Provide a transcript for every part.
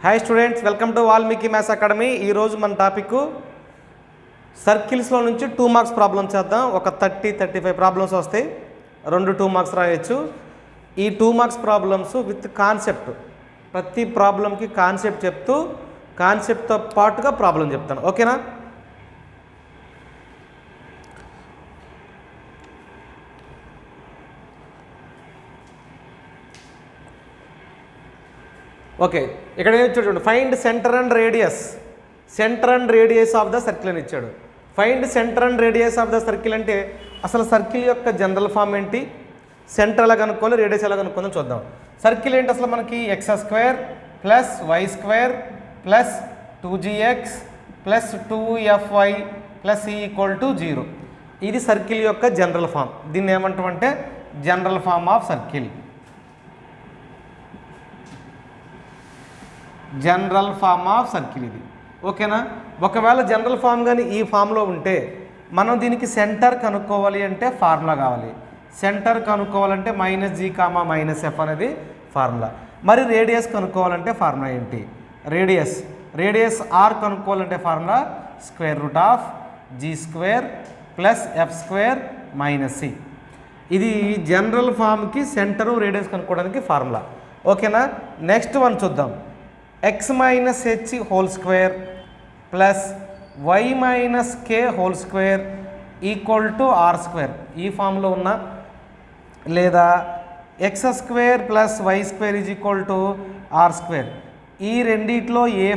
Hi students, welcome to Valmiki maths academy. ఈరోజు మన topic సర్కిల్స్లో నుంచి 2 మార్క్స్ ప్రాబ్లమ్స్ చేద్దాం. ఒక 30-35 ప్రాబ్లమ్స్ వస్తాయి, 2 మార్క్స్ రాయొచ్చు. ఈ 2 మార్క్స్ ప్రాబ్లమ్స్ విత్ కాన్సెప్ట్, ప్రతి ప్రాబ్లంకి కాన్సెప్ట్ చెప్తూ కాన్సెప్ట్తో పాటుగా ప్రాబ్లం చెప్తాను. ఓకేనా? ఓకే, ఇక్కడ ఏమి ఇచ్చాడు చూడండి. Find centre and radius of the circle అని ఇచ్చాడు. Find centre and radius of the circle అంటే అసలు సర్కిల్ యొక్క జనరల్ ఫామ్ ఏంటి, సెంటర్ ఎలా కనుక్కోవాలి, రేడియస్ ఎలా కనుక్కోవాలని చూద్దాం. సర్కిల్ ఏంటి అసలు మనకి? x² + y² + 2gx + 2fy + c = 0. ఇది సర్కిల్ యొక్క జనరల్ ఫామ్. దీన్ని ఏమంటామంటే general form of circle. General form of circle ఇది. ఓకేనా? ఒకవేళ జనరల్ ఫామ్ కానీ ఈ ఫామ్లో ఉంటే మనం దీనికి సెంటర్ కనుక్కోవాలి అంటే ఫార్ములా కావాలి. సెంటర్ కనుక్కోవాలంటే -g, -f అనేది ఫార్ములా. మరి రేడియస్ కనుక్కోవాలంటే ఫార్ములా ఏంటి? రేడియస్ r కనుక్కోవాలంటే ఫార్ములా √g² + f² - c. ఇది జనరల్ ఫామ్కి సెంటరు రేడియస్ కనుక్కోవడానికి ఫార్ములా. ఓకేనా? నెక్స్ట్ వన్ చూద్దాం. x - h² + y - k² = r². ఈ ఫామ్లో ఉన్న లేదా x² + y² = r². ఈ రెండిట్లో ఏ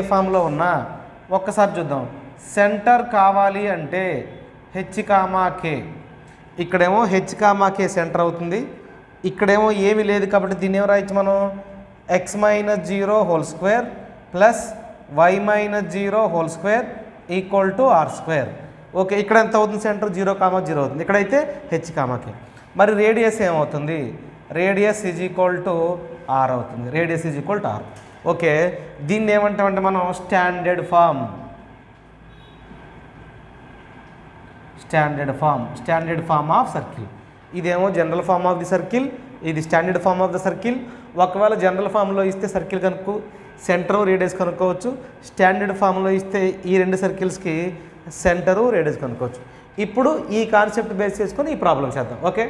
ఫామ్లో ఉన్నా ఒక్కసారి చూద్దాం. సెంటర్ కావాలి అంటే h, k. ఇక్కడేమో h, k సెంటర్ అవుతుంది. ఇక్కడేమో ఏమీ లేదు కాబట్టి దీన్ని ఏమో రాయొచ్చు మనం? x - 0² + y - 0² = r². ఓకే, ఇక్కడ ఎంత అవుతుంది? సెంటర్ 0, 0 అవుతుంది. ఇక్కడైతే h, k. మరి రేడియస్ ఏమవుతుంది? రేడియస్ = r అవుతుంది. Radius = r. ఓకే, దీన్ని ఏమంటామంటే మనం స్టాండర్డ్ ఫామ్ ఆఫ్ సర్కిల్. ఇదేమో general form of the circle, ఇది standard form of the circle. ఒకవేళ జనరల్ ఫామ్లో ఇస్తే సర్కిల్ కనుక్కో, సెంటరు రేడియస్ కనుక్కోవచ్చు. స్టాండర్డ్ ఫామ్లో ఇస్తే ఈ రెండు సర్కిల్స్కి సెంటరు రేడియస్ కనుక్కోవచ్చు. ఇప్పుడు ఈ కాన్సెప్ట్ బేస్ చేసుకొని ఈ ప్రాబ్లం చేద్దాం. ఓకే,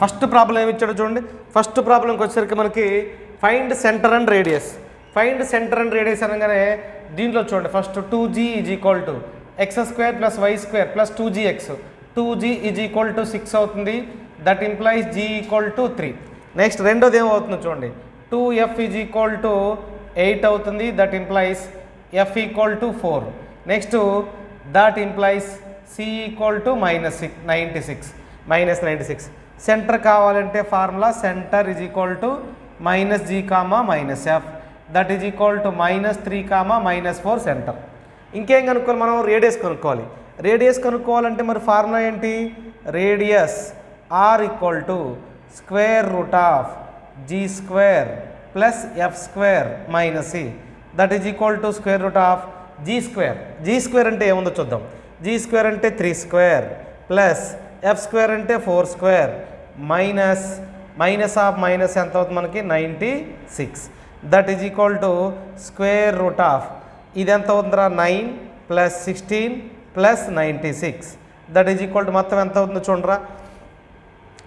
ఫస్ట్ ప్రాబ్లం ఏమి ఇచ్చాడో చూడండి. ఫస్ట్ ప్రాబ్లంకి వచ్చేసరికి మనకి ఫైండ్ సెంటర్ అండ్ రేడియస్. అనగానే దీంట్లో చూడండి, first 2g = x² + y² + 2gx. 2g = 6 అవుతుంది. That implies g = 3. నెక్స్ట్ రెండోది ఏమవుతుందో చూడండి, 2f = 8 అవుతుంది. That implies f = 4. Next that implies c = -96. Centre కావాలంటే formula centre = -g, -f. That is equal to -3, -4 centre. ఇంకేం కనుక్కోవాలి మనం? రేడియస్ కనుక్కోవాలి. రేడియస్ కనుక్కోవాలంటే మరి ఫార్ములా ఏంటి? Radius r = √g² + f² - c. That is equal to √g². g² అంటే ఏముందో చూద్దాం. g² అంటే 3² + f² అంటే 4² మైనస్ ఆఫ్ మైనస్ ఎంత అవుతుంది మనకి? 96. దట్ ఈజ్ ఈక్వల్ టు ఇది ఎంత అవుతుందిరా? 9 + 16 + 96. దట్ ఈజ్ ఈక్వల్ టు మొత్తం ఎంత అవుతుందో చూడరా?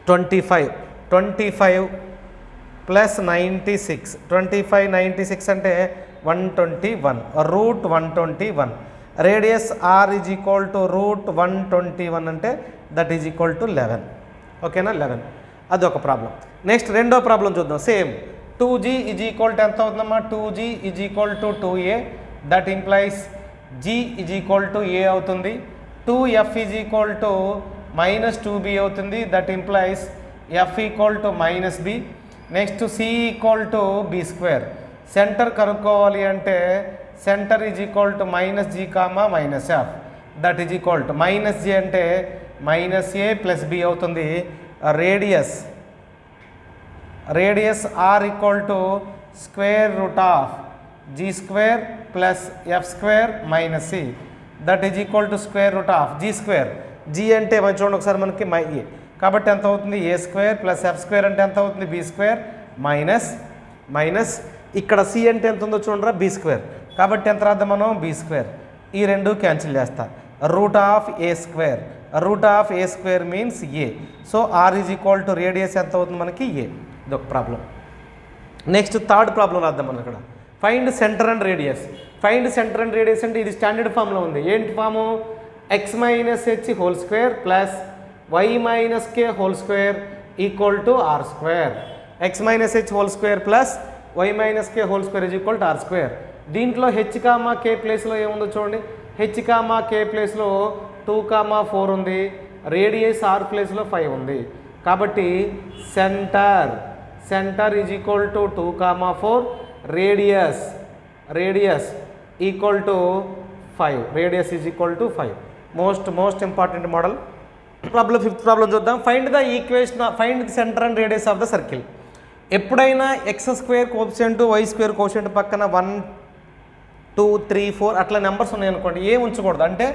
25 + 96. 25, 96 అంటే 121. √121. రేడియస్ r = √121 అంటే దట్ ఈజ్ ఈక్వల్ టు 11. ఓకేనా? 11. అదొక ప్రాబ్లం. నెక్స్ట్ రెండో ప్రాబ్లం చూద్దాం. సేమ్ 2g = ఎంత అవుతుందమ్మా? 2g = 2a. That implies g = a అవుతుంది. 2f = -2b అవుతుంది. That implies f = -b. Next c = b². Centre కనుక్కోవాలి అంటే centre = -g, -f. That is equal to -g అంటే -a + b అవుతుంది. Radius r = √g² + f² - c. That is equal to square root of g square. G అంటే మనం చూడండి ఒకసారి మనకి a కాబట్టి ఎంత అవుతుంది a square plus f square అంటే ఎంత అవుతుంది బీ స్క్వేర్ మైనస్ ఇక్కడ సి అంటే ఎంత ఉందో చూడరా బీ స్క్వేర్ కాబట్టి ఎంత రాద్దాం మనం బీ స్క్వేర్. ఈ రెండు క్యాన్సిల్ చేస్తా. Root of a square means a. So r is equal to radius ఎంత అవుతుంది మనకి ఏ. ఇదొక ప్రాబ్లం. నెక్స్ట్ థర్డ్ ప్రాబ్లం రాద్దాం మనం ఇక్కడ. Find centre and radius. అంటే ఇది స్టాండర్డ్ ఫామ్లో ఉంది. ఏంటి form x minus h whole square plus y minus k whole square equal to r square. X minus h whole square plus y minus k whole square is equal to r square. దీంట్లో h comma k ప్లేస్లో ఏముందో చూడండి. H comma k ప్లేస్లో 2,4 ఉంది. Radius are ప్లేస్లో 5 ఉంది. కాబట్టి centre is equal to 2,4 radius equal to 5. Radius is equal to 5. Most important model. Problem fifth problem చూద్దాం. Find the centre and radius of the circle. ఎప్పుడైనా x square coefficient y square coefficient పక్కన 1 2 3 4 అట్లా numbers ఉన్నాయనుకోండి ఏం ఉంచకూడదు. అంటే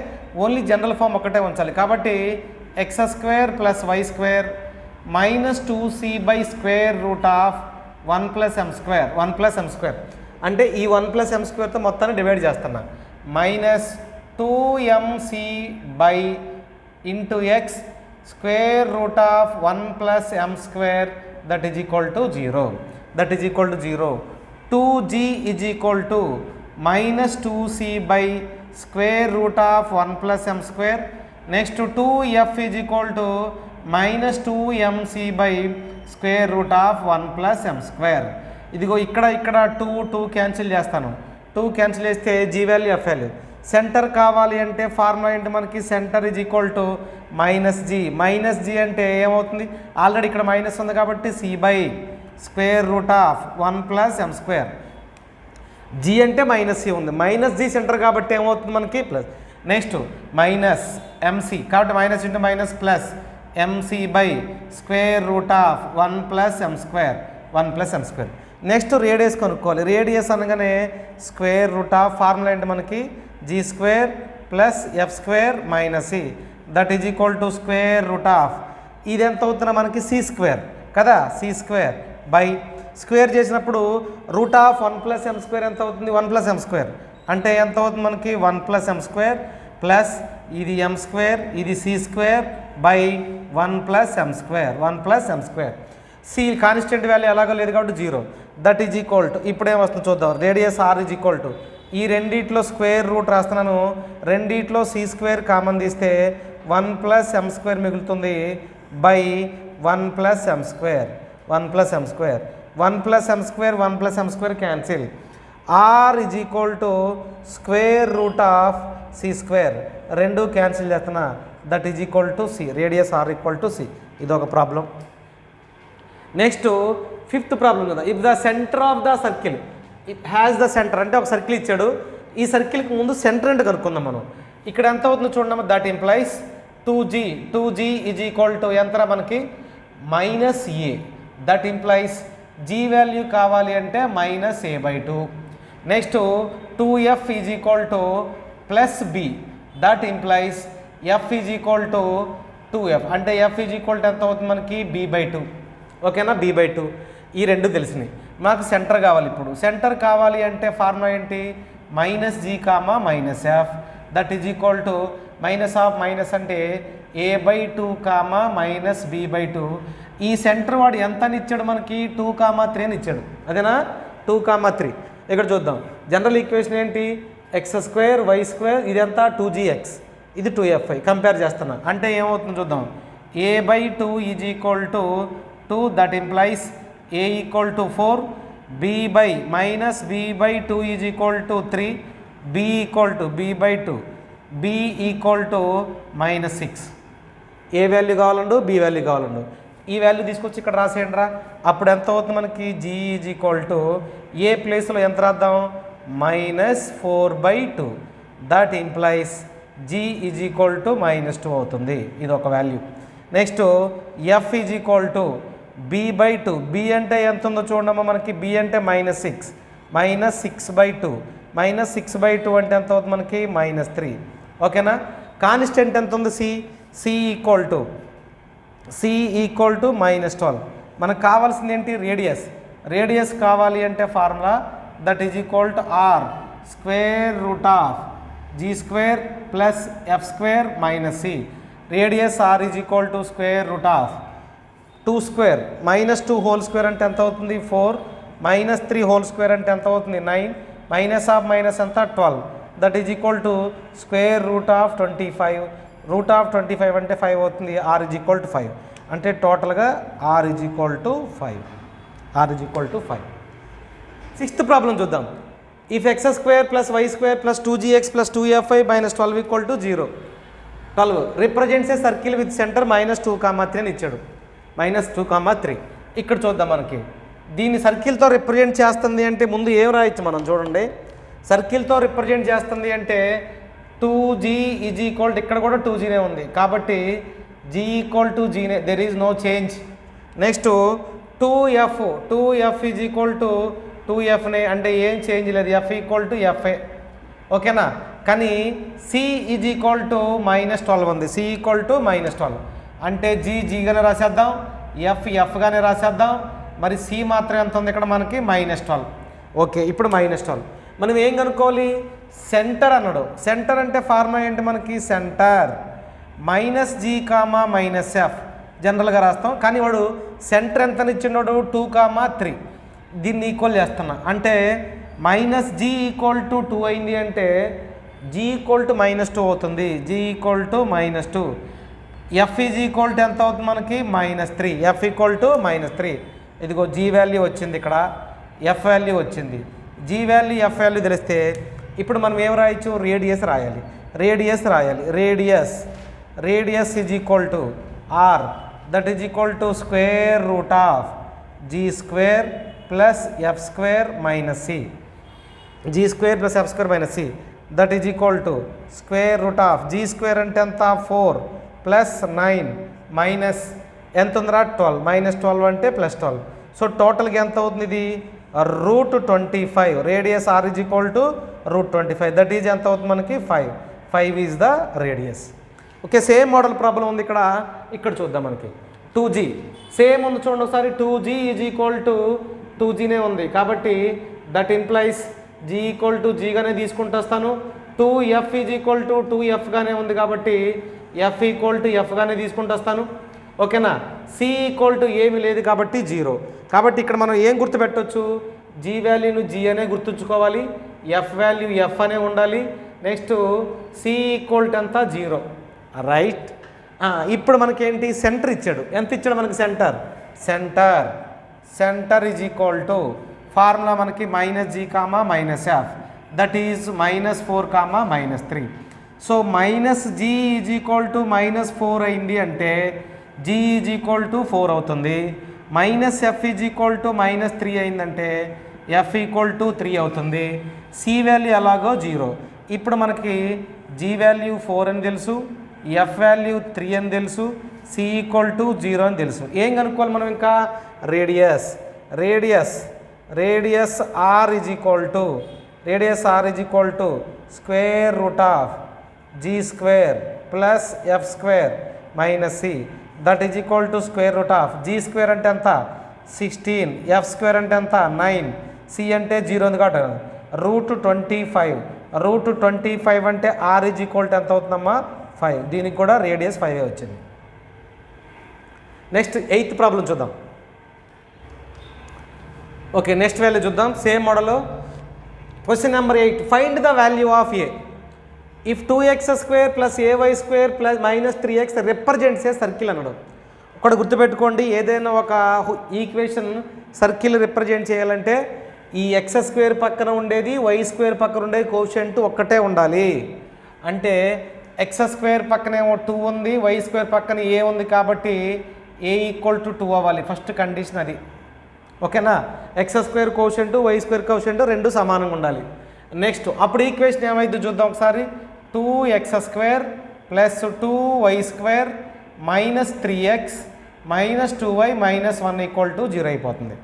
only general form ఒకటే ఉంచాలి. కాబట్టి x square plus y square minus 2c by square root of 1 plus m square. అంటే ఈ 1 ప్లస్ ఎం స్క్వేర్తో మొత్తాన్ని డివైడ్ చేస్తున్నా. Minus 2mc by into x square root of 1 plus m square that is equal to 0. 2g is equal to minus 2c by square root of 1 plus m square. Next 2f is equal to minus 2mc by square root of 1 plus m square. ఇదిగో ఇక్కడ 2 cancel చేస్తాను. 2 cancel చేస్తే g value f value. Centre కావాలి అంటే formula ఏంటి మనకి centre is equal to minus g అంటే ఏమవుతుంది ఆల్రెడీ ఇక్కడ మైనస్ ఉంది కాబట్టి c by square root of 1 plus m square. G అంటే మైనస్ సి ఉంది. మైనస్ జీ సెంటర్ కాబట్టి ఏమవుతుంది మనకి ప్లస్. నెక్స్ట్ మైనస్ ఎంసీ కాబట్టి minus into minus plus m c by square root of 1 plus m square. Next radius కనుక్కోవాలి. Radius అనగానే square root of formula ఏంటి మనకి g square plus f square minus c that is equal to square root of ఇది ఎంత అవుతుందో మనకి c square కదా. C square by square చేసినప్పుడు root of 1 plus m square ఎంత అవుతుంది 1 ప్లస్ ఎం స్క్వేర్ అంటే ఎంత అవుతుంది మనకి 1 ప్లస్ ఎం స్క్వేర్ ప్లస్ ఇది ఎం స్క్వేర్ ఇది c square by 1 plus m square. C constant value ఎలాగో లేదు కాబట్టి 0 దట్ ఈజ్ ఈక్వల్ టు ఇప్పుడేం వస్తుంది చూద్దాం. Radius r is equal to ఈ రెండిట్లో స్క్వేర్ రూట్ రాస్తున్నాను. రెండిట్లో సి స్క్వేర్ కామన్ తీస్తే 1 ప్లస్ ఎం స్క్వేర్ మిగులుతుంది by 1 plus m square. 1 plus m square cancel. R is equal to square root of c square. రెండు క్యాన్సిల్ చేస్తున్నా that is equal to c. Radius r equal to c. ఇదొక problem. Next fifth problem కదా. If the center of the circle it has the center అంటే ఒక circle ఇచ్చాడు. ఈ సర్కిల్కి ముందు centre అంటే కనుక్కుందాం మనం. ఇక్కడ ఎంత అవుతుందో చూడండి. That implies 2g is equal to ఎంత మనకి minus A. That implies g value కావాలి అంటే minus a/2. Next 2f is equal to plus b. That implies f is equal to 2f అంటే f ఈజ్ ఈక్వల్ టు ఎంత అవుతుంది మనకి b/2. ఓకేనా b/2. ఈ రెండు తెలిసినాయి. మాకు సెంటర్ కావాలి. ఇప్పుడు సెంటర్ కావాలి అంటే ఫార్ములా ఏంటి minus g comma minus f that is equal to minus of minus అంటే a/2 కామా మైనస్ b/2. ఈ సెంటర్ వాడు ఎంత అని ఇచ్చాడు మనకి 2,3 అని ఇచ్చాడు. అదేనా 2,3. ఇక్కడ చూద్దాం. జనరల్ ఈక్వేషన్ ఏంటి ఎక్స్ స్క్వేర్ వై స్క్వేర్ ఇది ఎంత 2gx ఇది 2fi కంపేర్ చేస్తున్నా. అంటే ఏమవుతుందో చూద్దాం. a/2 is equal to 2 that implies a equal to 4 minus b/2 is equal to 3 b equal to b/2 b equal to minus 6. A value కావాలండు b value కావాలండు. ఈ వాల్యూ తీసుకొచ్చి ఇక్కడ రాసేయండి రా. అప్పుడు ఎంత అవుతుంది మనకి g ఈజ్ ఈక్వల్ టు ఏ ప్లేస్లో ఎంత రాద్దాం minus 4/2 that implies g is equal to minus 2 అవుతుంది. ఇది ఒక value. Next f is equal to b/2. b అంటే ఎంత ఉందో చూడమ్మా మనకి b అంటే మైనస్ 6 మైనస్ 6/2 అంటే ఎంత అవుతుంది మనకి మైనస్ 3. ఓకేనా. కాన్స్టెంట్ ఎంత ఉంది సి ఈక్వల్ టు -12. మనకు కావాల్సింది ఏంటి రేడియస్ కావాలి అంటే formula that is equal to r square root of g² plus f² minus c. Radius r is equal to square root of 2² -2 whole square అంటే ఎంత అవుతుంది 4, -3 హోల్ స్క్వేర్ అంటే ఎంత అవుతుంది 9, మైనస్ ఆఫ్ మైనస్ ఎంత 12. That is equal to square root of 25. Root of 25 అంటే 5 అవుతుంది. r is equal to 5 అంటే టోటల్గా r is equal to 5. Sixth problem చూద్దాం. If x² plus y² plus 2gx plus 2fy minus 12 equal to 0. 12 represents a circle with centre -2,3 అని ఇచ్చాడు. -2,3 ఇక్కడ చూద్దాం. మనకి దీన్ని సర్కిల్తో రిప్రజెంట్ చేస్తుంది అంటే ముందు ఏం రాయొచ్చు మనం చూడండి. సర్కిల్తో రిప్రజెంట్ చేస్తుంది అంటే 2g ఈజ్ ఈక్వల్ ఇక్కడ కూడా 2gనే ఉంది కాబట్టి g ఈక్వల్ టు జీనే, there is no change. Next 2f is equal to 2fనే అంటే ఏం చేంజ్ లేదు, f ఈక్వల్ టు fa. ఓకేనా. కానీ c ఈజ్ ఈక్వల్ టు -12 ఉంది. c ఈక్వల్ టు -12 అంటే జీగానే రాసేద్దాం, ఎఫ్ గానే రాసేద్దాం. మరి c మాత్రం ఎంత ఉంది ఇక్కడ మనకి -12. ఓకే, ఇప్పుడు -12 మనం ఏం కనుక్కోవాలి సెంటర్ అన్నాడు. సెంటర్ అంటే ఫార్ములా ఏంటి మనకి సెంటర్ -g, -f జనరల్గా రాస్తాం. కానీ వాడు సెంటర్ ఎంత ఇచ్చినాడు 2,3. దీన్ని ఈక్వల్ చేస్తున్నా అంటే -g ఈక్వల్ టు 2 అయింది అంటే g ఈక్వల్ టు -2 అవుతుంది. g equal to -2. f is equal to ఎంత అవుతుంది మనకి -3. f equal to -3. ఇదిగో g వాల్యూ వచ్చింది, ఇక్కడ f వాల్యూ వచ్చింది. g వాల్యూ f వాల్యూ తెలిస్తే ఇప్పుడు మనం ఏం రాయొచ్చు రేడియస్ రాయాలి. Radius is equal to r that is equal to square root of g² plus f² minus c. g² plus f² minus c that is equal to square root of g² అంటే ఎంత 4 plus 9 minus ఎంత ఉందిరా 12, -12 అంటే +12. So టోటల్గా ఎంత అవుతుంది ఇది √25. Radius r is equal to √25 that is ఎంత అవుతుంది మనకి 5 is the radius. Okay, same model problem ఉంది ఇక్కడ చూద్దాం. మనకి 2g సేమ్ ఉంది చూడండి ఒకసారి. 2g ఈజ్ ఈక్వల్ టు 2gనే ఉంది కాబట్టి that implies g equal to జీగానే తీసుకుంటూ వస్తాను. 2f is equal to 2f గానే ఉంది కాబట్టి f ఈక్వల్ టు f గానే తీసుకుంటూ వస్తాను. ఓకేనా. c ఈక్వల్ టు ఏమి లేదు కాబట్టి 0. కాబట్టి ఇక్కడ మనం ఏం గుర్తుపెట్టవచ్చు g వాల్యూను g అనే గుర్తుంచుకోవాలి, f వాల్యూ f అనే ఉండాలి. నెక్స్ట్ c ఈక్వల్ టు ఎంత 0. రైట్. ఇప్పుడు మనకేంటి సెంటర్ ఇచ్చాడు. ఎంత ఇచ్చాడు మనకి centre is equal to formula మనకి -g, -f that is -4, -3. So -g is equal to -4 అయింది అంటే g ఈజ్ ఈక్వల్ టు 4 అవుతుంది. -f ఈజ్ ఈక్వల్ టు -3 అయిందంటే f ఈక్వల్ టు 3 అవుతుంది. c వాల్యూ ఎలాగో 0. ఇప్పుడు మనకి g వాల్యూ 4 అని తెలుసు, f వాల్యూ 3 అని తెలుసు, c ఈక్వల్ టు 0 అని తెలుసు. ఏం కనుక్కోవాలి మనం ఇంకా radius r is equal to square root of g² plus f² minus c that is equal to square root of g² అంటే ఎంత 16, f² అంటే ఎంత 9, c అంటే 0 ఉంది కాబట్టి √25 అంటే r ఈజ్ ఈక్వల్ టు ఎంత అవుతుందమ్మా 5. దీనికి కూడా రేడియస్ 5 వచ్చింది. నెక్స్ట్ 8th ప్రాబ్లం చూద్దాం. ఓకే, నెక్స్ట్ వాల్యూ చూద్దాం. Same model. Question number 8 find the value of a if 2x² plus ay² plus -3x represents a circle అన్నాడు. ఒకటి గుర్తుపెట్టుకోండి, ఏదైనా ఒక ఈక్వేషన్ సర్కిల్ రిప్రజెంట్ చేయాలంటే ఈ x² పక్కన ఉండేది y² పక్కన ఉండేది కోషెంట్ ఒక్కటే ఉండాలి. అంటే x² పక్కనేమో 2 ఉంది, y² పక్కన a ఉంది కాబట్టి a ఈక్వల్ టు 2 అవ్వాలి. ఫస్ట్ కండిషన్ అది. ఓకేనా. x² కోషెంట్ y² కోషెంట్ రెండు సమానంగా ఉండాలి. నెక్స్ట్ అప్పుడు ఈక్వేషన్ ఏమైంది చూద్దాం ఒకసారి. 2x² plus 2y² -3x -2y -1 equal to 0 అయిపోతుంది.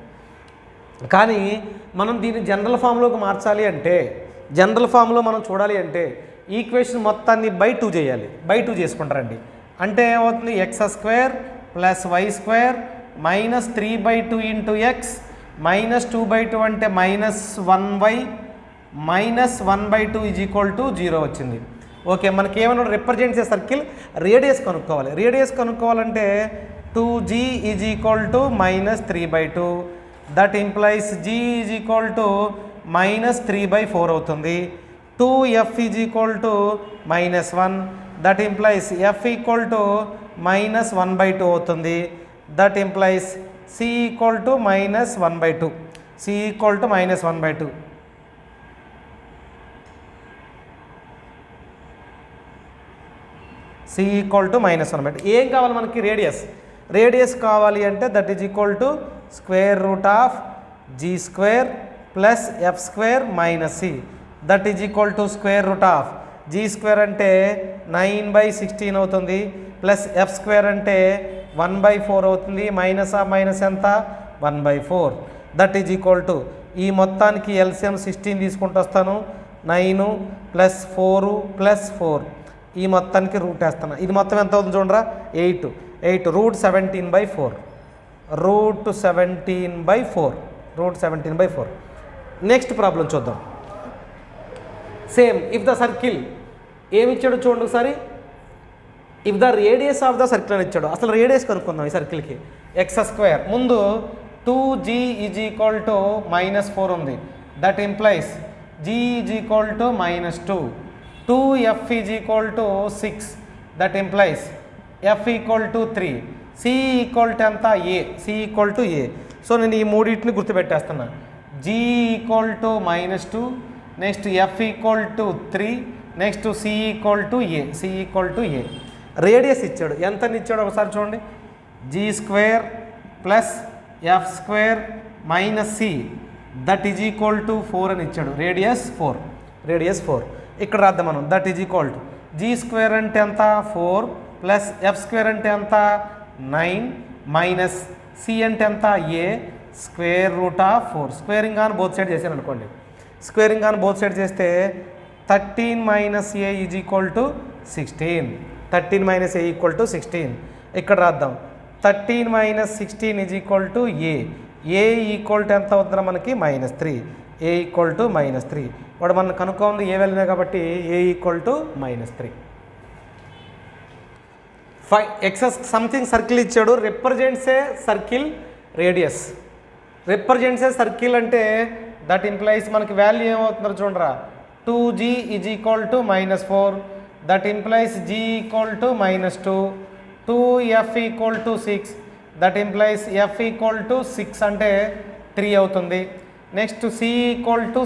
కానీ మనం దీన్ని జనరల్ ఫామ్లోకి మార్చాలి అంటే, జనరల్ ఫామ్లో మనం చూడాలి అంటే ఈక్వేషన్ మొత్తాన్ని బై 2 చేయాలి. బై 2 చేసుకుంటారండి. అంటే ఏమవుతుంది? x² + y² minus 3/2 into X minus 2/2 అంటే -1y మైనస్ 1/2 = 0 వచ్చింది. ఓకే, మనకి ఏమన్నా రిప్రజెంట్ చేసే సర్కిల్ రేడియస్ కనుక్కోవాలి. రేడియస్ కనుక్కోవాలంటే 2g = -3/2 దట్ ఇంప్లైస్ g -3/4 అవుతుంది. 2f -1 దట్ ఇంప్లైస్ f -1/2 అవుతుంది. That implies c -1/2. c -1/2. c -1/2. ఏం కావాలి మనకి? రేడియస్ కావాలి అంటే that is equal to √g² plus f² minus c that is equal to √g² అంటే 9/16 అవుతుంది ప్లస్ f² అంటే 1/4 అవుతుంది. మైనస్ ఎంత? 1/4. దట్ ఈజ్ ఈక్వల్ టు ఈ మొత్తానికి ఎల్సిఎం 16 తీసుకుంటూ వస్తాను. 9 + 4 + 4 ఈ మొత్తానికి రూట్ వేస్తాను. ఇది మొత్తం ఎంత అవుతుంది చూడరా? 8 √17/4. √17/4. నెక్స్ట్ ప్రాబ్లం చూద్దాం. సేమ్ ఇఫ్ ద సర్కిల్ ఏమి ఇచ్చాడు చూడండి ఒకసారి. If the radius of the circle అని ఇచ్చాడు. అసలు రేడియస్ కనుక్కుందాం ఈ సర్కిల్కి. x² ముందు 2g -4 ఉంది. That implies g -2. 2f 6 that implies f 3. c ఎంత? c a. సో నేను ఈ మూడింటిని గుర్తుపెట్టేస్తున్నా. g -2 next f 3 next c a. Radius ఇచ్చాడు. ఎంత ఇచ్చాడు ఒకసారి చూడండి. g² plus f² minus c that is equal to 4 అని ఇచ్చాడు. రేడియస్ 4. ఇక్కడ రాద్దాం మనం. That is equal to g² అంటే ఎంత? 4 ప్లస్ f² అంటే ఎంత? 9 మైనస్ c అంటే ఎంత? a √4. Squaring on both side చేశాను అనుకోండి. స్క్వేరింగ్ ఆన్ బోత్ సైడ్ చేస్తే 13 - a = 16. 13 - a = 16. ఇక్కడ రాద్దాం. 13 - 16 = a. a ఈక్వల్ టు ఎంత అవుతుందా మనకి? -3. a = -3. వాడు మనం కనుక్కోండి ఏ వాల్యూనే కాబట్టి a = -3. ఎక్సెస్ సంథింగ్ సర్కిల్ ఇచ్చాడు. Represents a circle radius. Represents a circle అంటే దట్ ఇంప్లైస్ మనకి వాల్యూ ఏమవుతుందో చూడరా. 2g -4 that implies g -2. 2f 6 that implies f 6 అంటే 3 అవుతుంది. నెక్స్ట్ c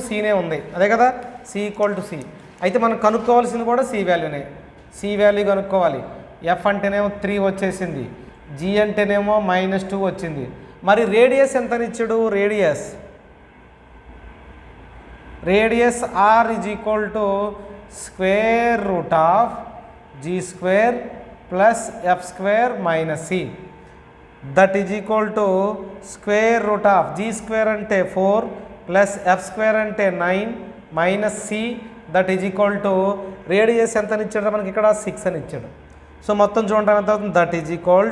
cనే ఉంది అదే కదా. c c అయితే మనం కనుక్కోవాల్సింది కూడా c వాల్యూనే. c వాల్యూ కనుక్కోవాలి. f అంటేనేమో 3 వచ్చేసింది. g అంటేనేమో -2 వచ్చింది. మరి రేడియస్ ఎంత ఇచ్చాడు? Radius r = √g² plus f² minus c that is equal to √g² అంటే 4 ప్లస్ f² అంటే 9 minus c that is equal to radius ఎంత ఇచ్చాడు మనకి? ఇక్కడ 6 అని ఇచ్చాడు. సో మొత్తం చూడండి ఎంత అవుతుంది? That is equal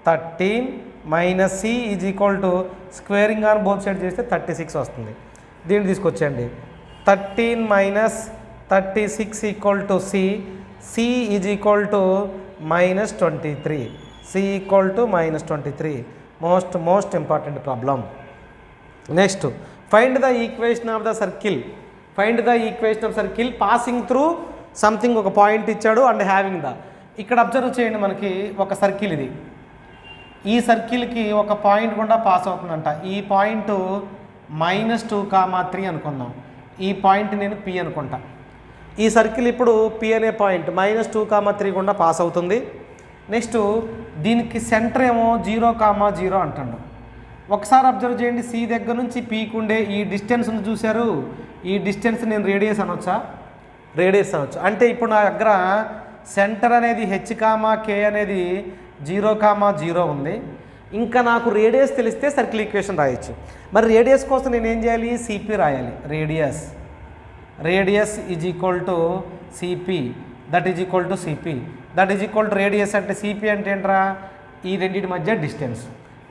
13 minus c is equal to squaring on both side చేస్తే 36 వస్తుంది. దీన్ని తీసుకొచ్చేయండి. 13 - 36 = c. c is equal to -23. c = -23. Most important problem. Next find the equation of the circle passing through something. ఒక point ఇచ్చాడు and having the. ఇక్కడ observe చేయండి. మనకి ఒక circle ఇది. ఈ సర్కిల్కి ఒక పాయింట్ గుండా పాస్ అవుతుందంట. ఈ పాయింట్ -2, 3 అనుకుందాం. ఈ పాయింట్ నేను p అనుకుంటా. ఈ సర్కిల్ ఇప్పుడు p అనే పాయింట్ -2, 3 గుండా పాస్ అవుతుంది. నెక్స్ట్ దీనికి సెంటర్ ఏమో 0, 0 అంటాడు. ఒకసారి అబ్జర్వ్ చేయండి. c దగ్గర నుంచి pకి ఉండే ఈ డిస్టెన్స్ను చూశారు. ఈ డిస్టెన్స్ నేను రేడియస్ అనొచ్చా? రేడియస్ అనొచ్చు. అంటే ఇప్పుడు నా దగ్గర సెంటర్ అనేది h, k అనేది 0, 0 ఉంది. ఇంకా నాకు రేడియస్ తెలిస్తే సర్కిల్ ఈక్వేషన్ రాయొచ్చు. మరి రేడియస్ కోసం నేను ఏం చేయాలి? cp రాయాలి. Radius is equal to CP, that is equal to CP, that is equal to radius అంటే సిపి అంటే ఏంట్రా ఈ రెండింటి మధ్య డిస్టెన్స్,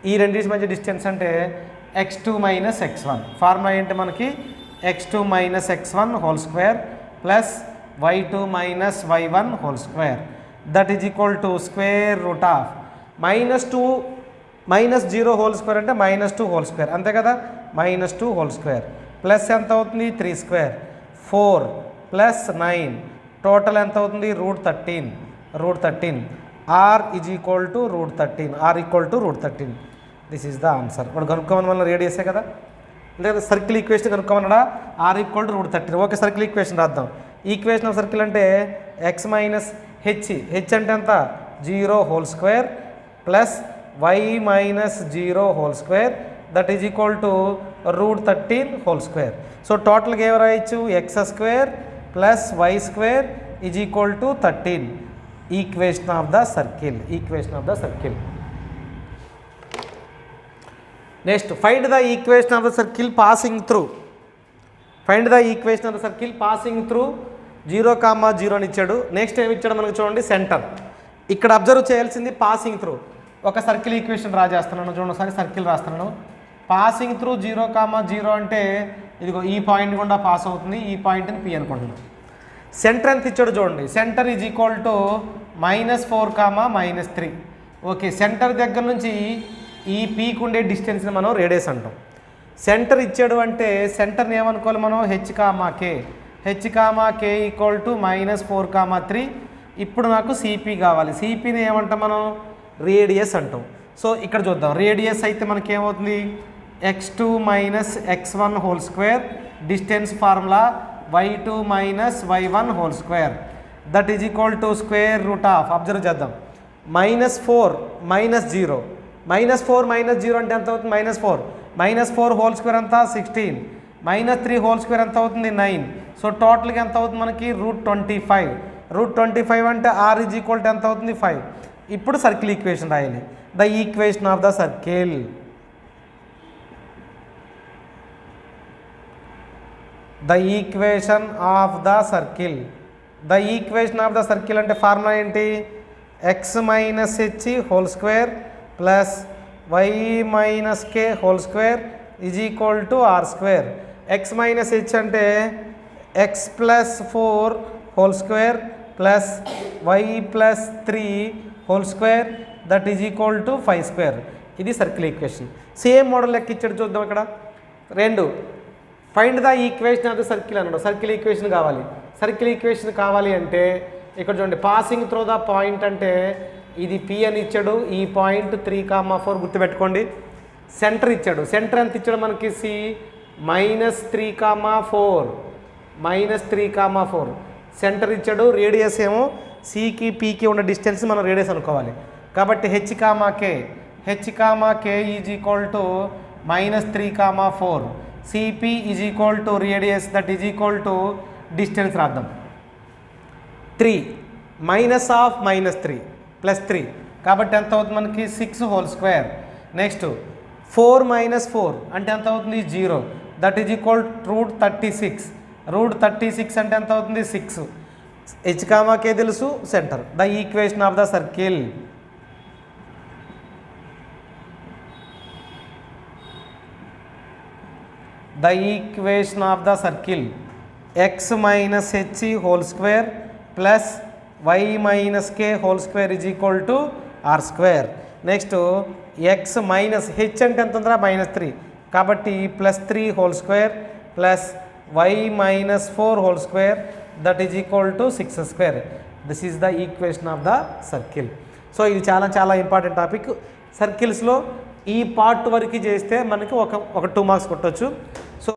ఈ రెండింటి మధ్య డిస్టెన్స్ అంటే x2 మైనస్ x1. ఫార్ములా ఏంటి మనకి x2 minus x1 whole square plus y2 minus y1 whole square that is equal to square root of -2 -0 whole square అంటే -2 హోల్ స్క్వేర్ అంతే కదా, -2 హోల్ స్క్వేర్ ప్లస్ ఎంత అవుతుంది 3 స్క్వేర్ 4 ప్లస్ 9 టోటల్ ఎంత అవుతుంది √13 r is equal to √13, r equal to √13. This is the answer. ఇప్పుడు కనుక్కోమని వల్ల రేడియసే కదా, లేదా సర్కిల్ ఈక్వేషన్ కనుక్కోమన్నాడా r equal to √13. Okay, circle equation రాద్దాం. ఈక్వేషన్ ఆఫ్ సర్కిల్ అంటే x మైనస్ హెచ్ అంటే ఎంత 0 whole square plus y minus 0 whole square that is equal to √13 whole square. So టోటల్గా ఏమి రాయొచ్చు x² plus y² is equal to 13. Equation of the circle. Next find the equation of the circle passing through. 0, 0 అని ఇచ్చాడు. Next ఏమి ఇచ్చాడు మనకు చూడండి centre. ఇక్కడ అబ్జర్వ్ చేయాల్సింది పాసింగ్ త్రూ. ఒక సర్కిల్ ఈక్వేషన్ డ్రా చేస్తున్నాను చూడండి, ఒకసారి సర్కిల్ రాస్తున్నాను. పాసింగ్ త్రూ 0, 0 అంటే ఇదిగో ఈ పాయింట్ గుండా పాస్ అవుతుంది, ఈ పాయింట్ని పి అనుకుంటున్నాను. సెంటర్ ఎంత ఇచ్చాడు చూడండి, centre is equal to -4, -3. Okay, centre దగ్గర నుంచి ఈ పీకి ఉండే డిస్టెన్స్ని మనం రేడియస్ అంటాం. సెంటర్ ఇచ్చాడు అంటే సెంటర్ని ఏమనుకోవాలి మనం h, k ఈక్వల్ టు -4, 3. ఇప్పుడు నాకు సిపి కావాలి. సిపిని ఏమంటాం మనం రేడియస్ అంటాం. సో ఇక్కడ చూద్దాం, రేడియస్ అయితే మనకి ఏమవుతుంది x2 minus x1 whole square distance formula y2 minus y1 whole square that is equal to square root of observe చేద్దాం -4 -0 -4 అంటే ఎంత అవుతుంది -4 హోల్ స్క్వేర్ అంతా 16 -3 హోల్ స్క్వేర్ ఎంత అవుతుంది 9. సో టోటల్గా ఎంత అవుతుంది మనకి √25 అంటే r ఈజ్ ఈక్వల్ టు ఎంత అవుతుంది 5. ఇప్పుడు సర్కిల్ ఈక్వేషన్ రాయాలి. The equation of the circle అంటే ఫార్ములా ఏంటి x minus h whole square plus y minus k whole square is equal to r². x minus H అంటే x plus 4 whole square plus y plus 3 whole square that is equal to 5². ఇది circle equation. Same model లెక్క ఇచ్చాడు చూద్దాం. ఇక్కడ 2 find the equation of the circle అన్నాడు. Circle equation కావాలి అంటే ఇక్కడ చూడండి, పాసింగ్ త్రూ ద పాయింట్ అంటే ఇది P అని ఇచ్చాడు, ఈ పాయింట్ 3, 4 గుర్తుపెట్టుకోండి. సెంటర్ ఇచ్చాడు, సెంటర్ ఎంత ఇచ్చాడు మనకి C -3, 4 సెంటర్ ఇచ్చాడు. రేడియస్ ఏమో సికి పీకి ఉన్న డిస్టెన్స్ మనం రేడియస్ అనుకోవాలి. కాబట్టి h, k is equal to -3, 4 CP is equal to radius that is equal to distance రాద్దాం 3 -3 +3 కాబట్టి ఎంత అవుతుంది మనకి 6 హోల్ స్క్వేర్. నెక్స్ట్ 4 - 4 అంటే ఎంత అవుతుంది 0 దట్ ఈజ్ ఈక్వల్ √36 అంటే ఎంత అవుతుంది 6. h, k తెలుసు, centre. The equation of the circle. x minus h whole square plus y minus k whole square is equal to r². Next x minus H అంటే ఎంత ఉందా -3 కాబట్టి +3 whole square plus y minus 4 whole square that is equal to 6². This is the equation of the circle. So ఇది చాలా important topic. సర్కిల్స్లో ఈ part వరకు చేస్తే మనకి ఒక 2 మార్క్స్ కొట్టవచ్చు. సో